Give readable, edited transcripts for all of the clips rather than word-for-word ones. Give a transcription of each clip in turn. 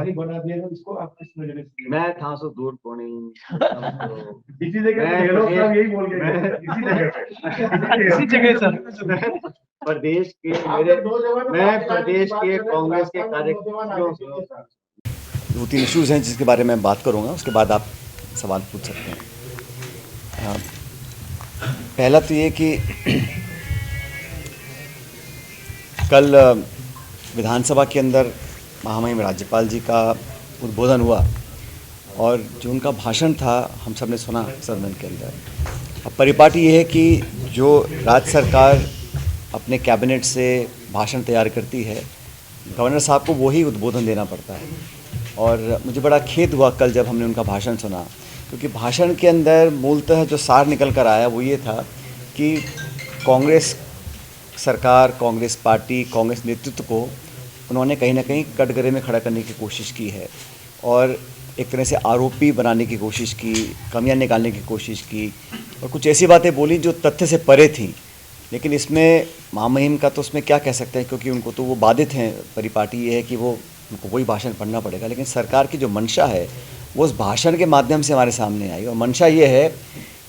भारी बना दिया तो इसको आप किस नजर से? मैं था सो दूर कोनी इसी जगह पे गहलोत साहब यही बोल गए, इसी जगह पे, इसी जगह सर। प्रदेश के आपने दो जगह पे मैं बात प्रदेश बात के कर रहे हैं, कांग्रेस के राजस्थान में नौजवान कार्यकर्ताओं आगे थे। दो तीन इश्यूज़ हैं जिसके बारे में मैं बात करूंगा, उसके बाद आप सवाल पूछ सकते हैं। पहला तो ये कि कल विधानसभा के अंदर महामहिम राज्यपाल जी का उद्बोधन हुआ और जो उनका भाषण था हम सब ने सुना सदन के अंदर। अब परिपाटी ये है कि जो राज्य सरकार अपने कैबिनेट से भाषण तैयार करती है, गवर्नर साहब को वही उद्बोधन देना पड़ता है। और मुझे बड़ा खेद हुआ कल जब हमने उनका भाषण सुना, क्योंकि भाषण के अंदर मूलतः जो सार निकल कर आया वो ये था कि कांग्रेस सरकार, कांग्रेस पार्टी, कांग्रेस नेतृत्व को उन्होंने कहीं ना कहीं कटघरे में खड़ा करने की कोशिश की है और एक तरह से आरोपी बनाने की कोशिश की, कमियां निकालने की कोशिश की और कुछ ऐसी बातें बोली जो तथ्य से परे थी। लेकिन इसमें महामहिम का तो उसमें क्या कह सकते हैं, क्योंकि उनको तो वो बाधित हैं। परिपाटी ये है कि वो उनको वही भाषण पढ़ना पड़ेगा, लेकिन सरकार की जो मंशा है वो उस भाषण के माध्यम से हमारे सामने आई। और मंशा ये है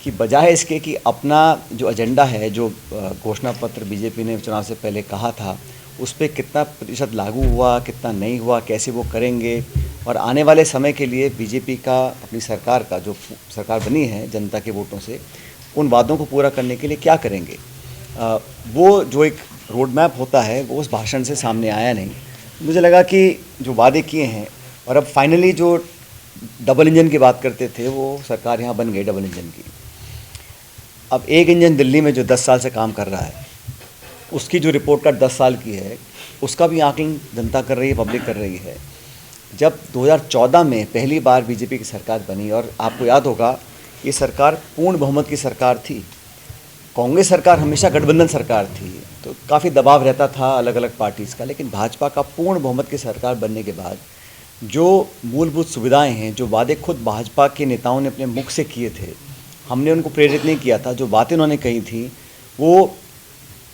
कि बजाय इसके कि अपना जो एजेंडा है, जो घोषणा पत्र बीजेपी ने चुनाव से पहले कहा था, उस पर कितना प्रतिशत लागू हुआ, कितना नहीं हुआ, कैसे वो करेंगे और आने वाले समय के लिए बीजेपी का, अपनी सरकार का, जो सरकार बनी है जनता के वोटों से, उन वादों को पूरा करने के लिए क्या करेंगे, वो जो एक रोड मैप होता है वो उस भाषण से सामने आया नहीं। मुझे लगा कि जो वादे किए हैं और अब फाइनली जो डबल इंजन की बात करते थे वो सरकार यहाँ बन गई डबल इंजन की। अब एक इंजन दिल्ली में जो 10 साल से काम कर रहा है, उसकी जो रिपोर्ट कार्ड 10 साल की है, उसका भी आकलन जनता कर रही है, पब्लिक कर रही है। जब 2014 में पहली बार बीजेपी की सरकार बनी, और आपको याद होगा ये सरकार पूर्ण बहुमत की सरकार थी, कांग्रेस सरकार हमेशा गठबंधन सरकार थी, तो काफ़ी दबाव रहता था अलग अलग पार्टीज़ का। लेकिन भाजपा का पूर्ण बहुमत की सरकार बनने के बाद जो मूलभूत सुविधाएं हैं, जो वादे खुद भाजपा के नेताओं ने अपने मुख से किए थे, हमने उनको प्रेरित नहीं किया था, जो बातें उन्होंने कही थी, वो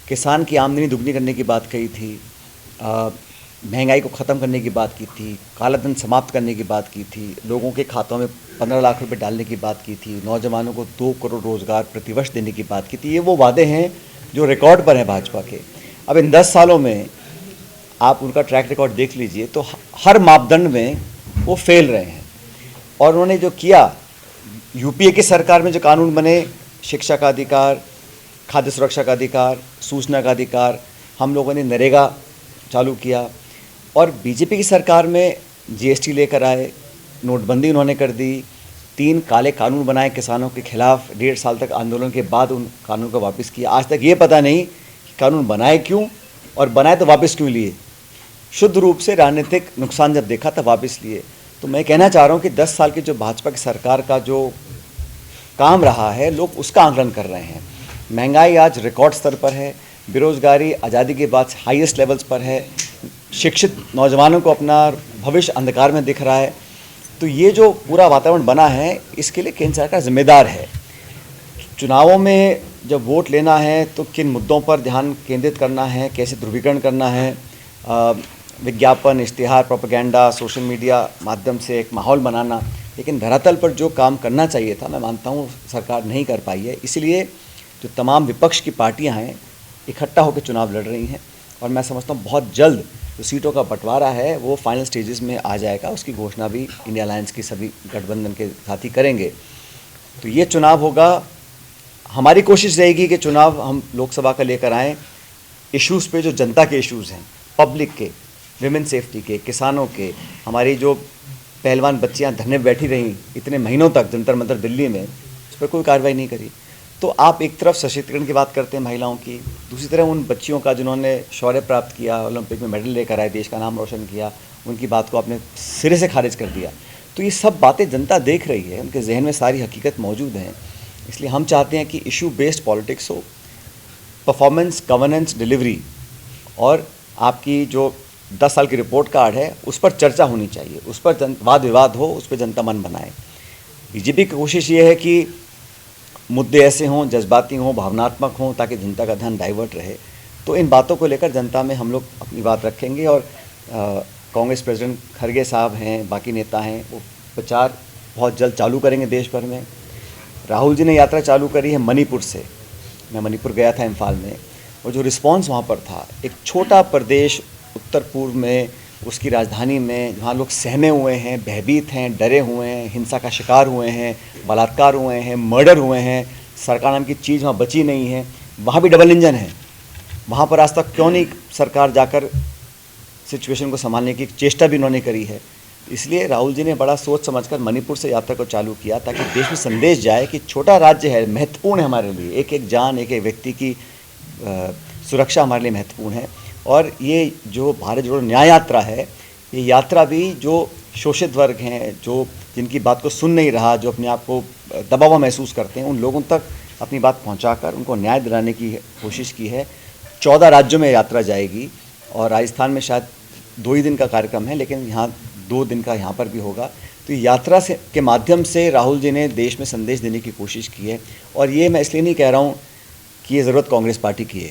किसान की आमदनी दुगनी करने की बात कही थी, महंगाई को ख़त्म करने की बात की थी, कालाधन समाप्त करने की बात की थी, लोगों के खातों में 15 लाख रुपए डालने की बात की थी, नौजवानों को 2 करोड़ रोज़गार प्रतिवर्ष देने की बात की थी। ये वो वादे हैं जो रिकॉर्ड पर हैं भाजपा के। अब इन 10 सालों में आप उनका ट्रैक रिकॉर्ड देख लीजिए तो हर मापदंड में वो फेल रहे हैं। और उन्होंने जो किया, यूपीए की सरकार में जो कानून बने, शिक्षा का अधिकार, खाद्य सुरक्षा का अधिकार, सूचना का अधिकार, हम लोगों ने नरेगा चालू किया, और बीजेपी की सरकार में जीएसटी लेकर आए, नोटबंदी उन्होंने कर दी, 3 काले कानून बनाए किसानों के खिलाफ, 1.5 साल तक आंदोलन के बाद उन कानून को वापस किया। आज तक ये पता नहीं कि कानून बनाए क्यों और बनाए तो वापस क्यों लिए। शुद्ध रूप से राजनीतिक नुकसान जब देखा तब वापस लिए। तो मैं कहना चाह रहा हूँ कि 10 साल की जो भाजपा की सरकार का जो काम रहा है, लोग उसका आकलन कर रहे हैं। महंगाई आज रिकॉर्ड स्तर पर है, बेरोज़गारी आज़ादी के बाद हाईएस्ट लेवल्स पर है, शिक्षित नौजवानों को अपना भविष्य अंधकार में दिख रहा है। तो ये जो पूरा वातावरण बना है, इसके लिए केंद्र सरकार जिम्मेदार है। चुनावों में जब वोट लेना है तो किन मुद्दों पर ध्यान केंद्रित करना है, कैसे ध्रुवीकरण करना है, विज्ञापन, इश्तिहार, प्रोपेगेंडा, सोशल मीडिया माध्यम से एक माहौल बनाना, लेकिन धरातल पर जो काम करना चाहिए था, मैं मानता हूँ सरकार नहीं कर पाई है। इसलिए जो तमाम विपक्ष की पार्टियां हैं इकट्ठा होकर चुनाव लड़ रही हैं, और मैं समझता हूँ बहुत जल्द जो सीटों का बंटवारा है वो फाइनल स्टेजेस में आ जाएगा। उसकी घोषणा भी इंडिया अलायंस की सभी गठबंधन के साथी करेंगे। तो ये चुनाव होगा, हमारी कोशिश रहेगी कि चुनाव हम लोकसभा का लेकर आएँ इश्यूज़ पे जो जनता के इश्यूज़ हैं, पब्लिक के, विमेन सेफ्टी के, किसानों के, हमारी जो पहलवान बच्चियां धरने बैठी रहीं इतने महीनों तक जंतर मंतर दिल्ली में, उस पर कोई कार्रवाई नहीं करी। तो आप एक तरफ सशक्तिकरण की बात करते हैं महिलाओं की, दूसरी तरफ उन बच्चियों का जिन्होंने शौर्य प्राप्त किया, ओलंपिक में मेडल लेकर आए, देश का नाम रोशन किया, उनकी बात को आपने सिरे से खारिज कर दिया। तो ये सब बातें जनता देख रही है, उनके जहन में सारी हकीकत मौजूद हैं। इसलिए हम चाहते हैं कि इशू बेस्ड पॉलिटिक्स हो, परफॉर्मेंस, गवर्नेंस, डिलीवरी, और आपकी जो 10 साल की रिपोर्ट कार्ड है उस पर चर्चा होनी चाहिए, उस पर वाद विवाद हो, उस पर जनता मन बनाए। बीजेपी की कोशिश ये है कि मुद्दे ऐसे हों, जज्बाती हों, भावनात्मक हों, ताकि जनता का ध्यान डाइवर्ट रहे। तो इन बातों को लेकर जनता में हम लोग अपनी बात रखेंगे और कांग्रेस प्रेसिडेंट खरगे साहब हैं, बाकी नेता हैं, वो प्रचार बहुत जल्द चालू करेंगे देश भर में। राहुल जी ने यात्रा चालू करी है मणिपुर से। मैं मणिपुर गया था इम्फाल में, और जो रिस्पांस वहाँ पर था, एक छोटा प्रदेश उत्तर पूर्व में, उसकी राजधानी में, जहाँ लोग सहमे हुए हैं, भयभीत हैं, डरे हुए हैं, हिंसा का शिकार हुए हैं, बलात्कार हुए हैं, मर्डर हुए हैं, सरकार नाम की चीज़ वहाँ बची नहीं है, वहाँ भी डबल इंजन है। वहाँ पर आज तक क्यों नहीं सरकार जाकर सिचुएशन को संभालने की चेष्टा भी उन्होंने करी है। इसलिए राहुल जी ने बड़ा सोच समझकर मणिपुर से यात्रा को चालू किया, ताकि देश में संदेश जाए कि छोटा राज्य है, महत्वपूर्ण है हमारे लिए, एक एक जान, एक एक व्यक्ति की सुरक्षा हमारे लिए महत्वपूर्ण है। और ये जो भारत जोड़ो न्याय यात्रा है, ये यात्रा भी जो शोषित वर्ग हैं, जो जिनकी बात को सुन नहीं रहा, जो अपने आप को दबा हुआ महसूस करते हैं, उन लोगों तक अपनी बात पहुंचाकर उनको न्याय दिलाने की कोशिश की है। 14 राज्यों में यात्रा जाएगी, और राजस्थान में शायद 2 ही दिन का कार्यक्रम है, लेकिन यहाँ 2 दिन का यहाँ पर भी होगा। तो यात्रा से के माध्यम से राहुल जी ने देश में संदेश देने की कोशिश की है। और ये मैं इसलिए नहीं कह रहा हूँ कि ये ज़रूरत कांग्रेस पार्टी की है,